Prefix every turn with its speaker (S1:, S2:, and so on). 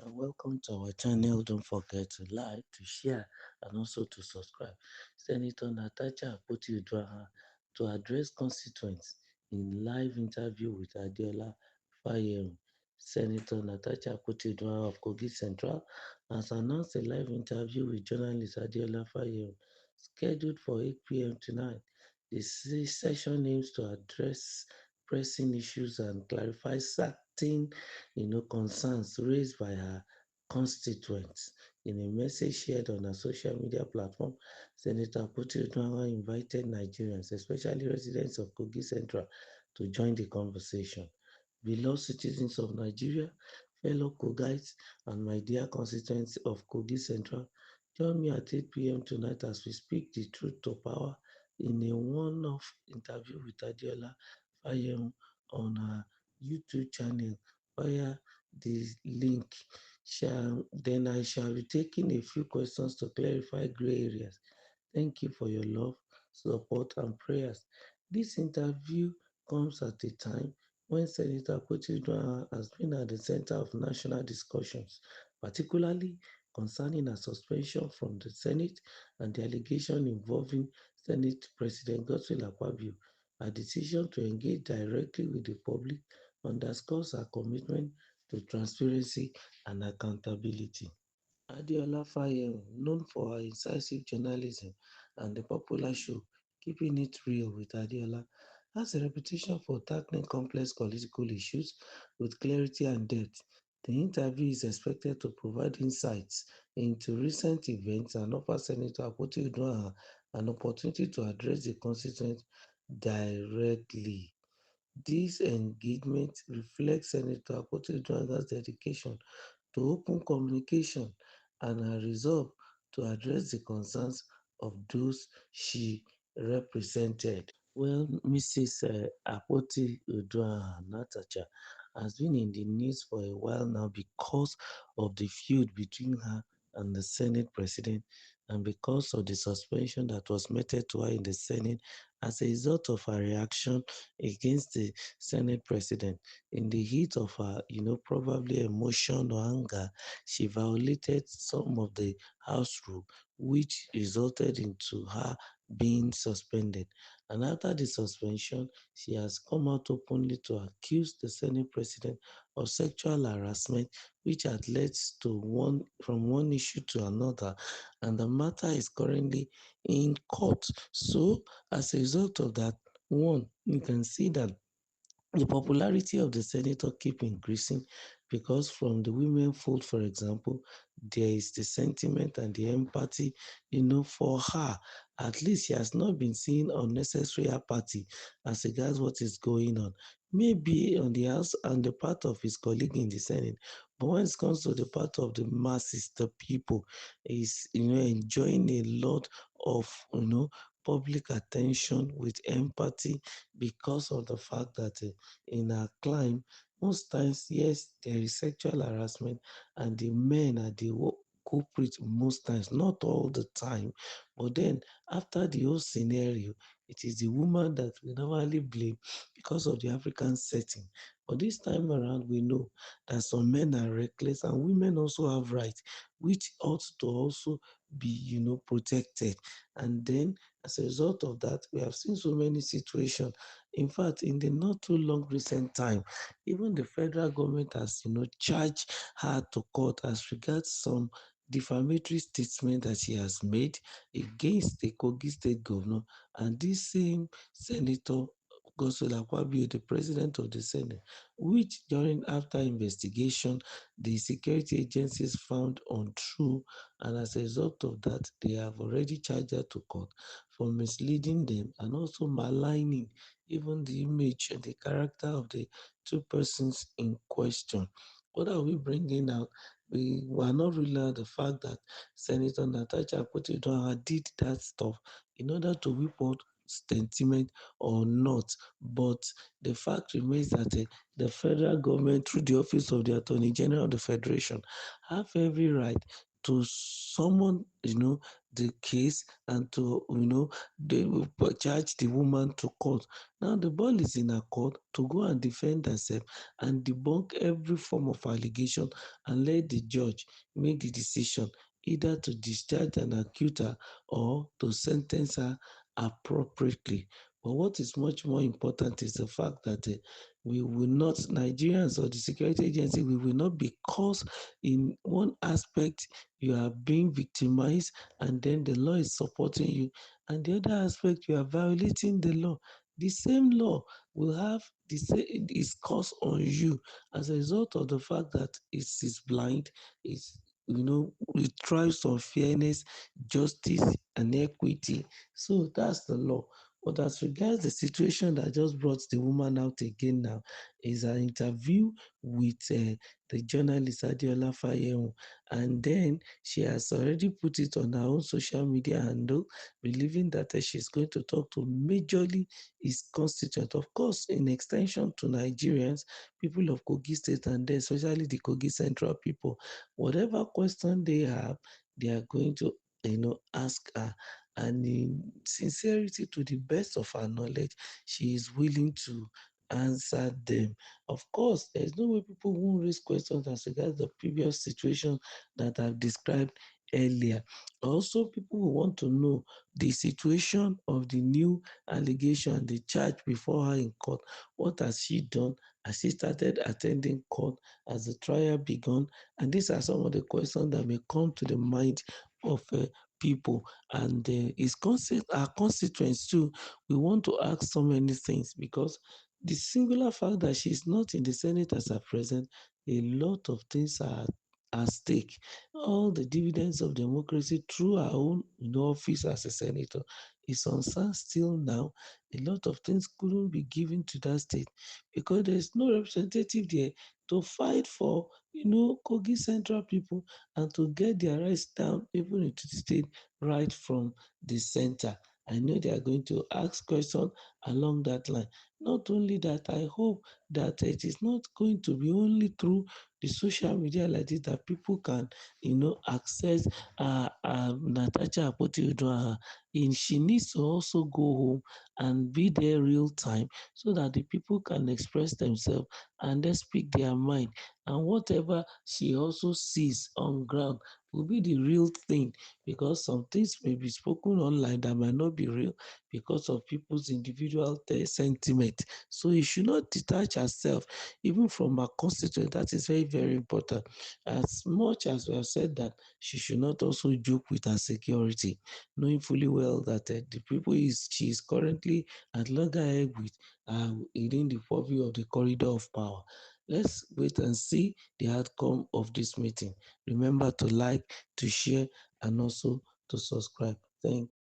S1: Welcome to our channel. Don't forget to like, to share, and also to subscribe. Senator Natasha Akpabio to address constituents in live interview with Adiola Fayem. Senator Natasha Akpabio of Kogi Central has announced a live interview with journalist Adiola Fayem scheduled for 8 p.m. tonight. The session aims to address pressing issues and clarify certain concerns raised by her constituents. In a message shared on her social media platform, Senator Akpabio invited Nigerians, especially residents of Kogi Central, to join the conversation. Beloved citizens of Nigeria, fellow Kogites, and my dear constituents of Kogi Central, join me at 8 p.m. tonight as we speak the truth to power in a one-off interview with Adiola Fayem on her YouTube channel via the link. Then I shall be taking a few questions to clarify gray areas. Thank you for your love, support, and prayers. This interview comes at a time when Senator Akpabio has been at the center of national discussions, particularly concerning her suspension from the Senate and the allegation involving Senate President Akpabio. Her decision to engage directly with the public underscores her commitment to transparency and accountability. Adeola Fayem, known for her incisive journalism and the popular show Keeping It Real with Adeola, has a reputation for tackling complex political issues with clarity and depth. The interview is expected to provide insights into recent events and offer Senator Akpabio an opportunity to address the constituents directly. This engagement reflects Senator Akpabio's dedication to open communication and her resolve to address the concerns of those she represented. Well, Mrs. Apoti Uduaha Natasha has been in the news for a while now because of the feud between her and the Senate president and because of the suspension that was meted to her in the Senate as a result of her reaction against the Senate president. In the heat of her, probably emotion or anger, she violated some of the House rule, which resulted into her being suspended. And after the suspension, she has come out openly to accuse the Senate president of sexual harassment, which had led to one issue to another, and the matter is currently in court. So, as a result of that, one, you can see that the popularity of the senator keep increasing because from the women fold, for example, there is the sentiment and the empathy, for her. At least she has not been seeing unnecessary apathy as regards what is going on. Maybe on the house and the part of his colleague in the Senate, but when it comes to the part of the masses, the people, is enjoying a lot of public attention with empathy because of the fact that in our climb, most times, yes, there is sexual harassment, and the men are the culprit most times, not all the time. But then, after the whole scenario, it is the woman that we normally blame because of the African setting. But this time around, we know that some men are reckless, and women also have rights, which ought to also be, protected. And then, as a result of that, we have seen so many situations. In fact, in the not too long recent time, even the federal government has, charged her to court as regards some defamatory statement that she has made against the Kogi state governor and this same senator. Akpabio, the president of the Senate, which during after investigation, the security agencies found untrue, and as a result of that, they have already charged her to court for misleading them and also maligning even the image and the character of the two persons in question. What are we bringing out? We were not ruling out the fact that Senator Natasha Akpabio did that stuff in order to whip out sentiment or not. But the fact remains that the federal government, through the office of the Attorney General of the Federation, have every right to summon, the case, and to, they will charge the woman to court. Now the ball is in her court to go and defend herself and debunk every form of allegation and let the judge make the decision either to discharge an accuser or to sentence her appropriately. But what is much more important is the fact that we will not, Nigerians or the security agency, we will not, because in one aspect you are being victimized and then the law is supporting you, and the other aspect you are violating the law. The same law will have the same its course on you as a result of the fact that it is blind. It's, it thrives on fairness, justice, and equity. So that's the law. But as regards the situation that just brought the woman out again now, is an interview with the journalist Adiola Fayehun, and then she has already put it on her own social media handle, believing that she's going to talk to majorly his constituent, of course, in extension to Nigerians, people of Kogi State, and then especially the Kogi Central people. Whatever question they have, they are going to, ask her. And in sincerity, to the best of her knowledge, she is willing to answer them. Of course, there's no way people won't raise questions as regards the previous situation that I've described earlier. Also, people will want to know the situation of the new allegation, the charge before her in court. What has she done? Has she started attending court? Has the trial begun? And these are some of the questions that may come to the mind of people. And our constituents too. We want to ask so many things because the singular fact that she's not in the Senate as a president, a lot of things are at stake. All the dividends of democracy through our own, office as a senator is on standstill now. A lot of things couldn't be given to that state because there's no representative there to fight for, Kogi Central people and to get their rights down even into the state right from the center. I know they are going to ask questions along that line. Not only that, I hope that it is not going to be only through the social media like this that people can, access Natasha Akpoti. And she needs to also go home and be there real time so that the people can express themselves and then speak their mind. And whatever she also sees on ground will be the real thing, because some things may be spoken online that might not be real because of people's individual sentiment. So you should not detach herself even from her constituent. That is very, very important. As much as we have said that she should not also joke with her security, knowing fully well that the people she is currently at loggerhead with are within the purview of the corridor of power. Let's wait and see the outcome of this meeting. Remember to like, to share, and also to subscribe. Thank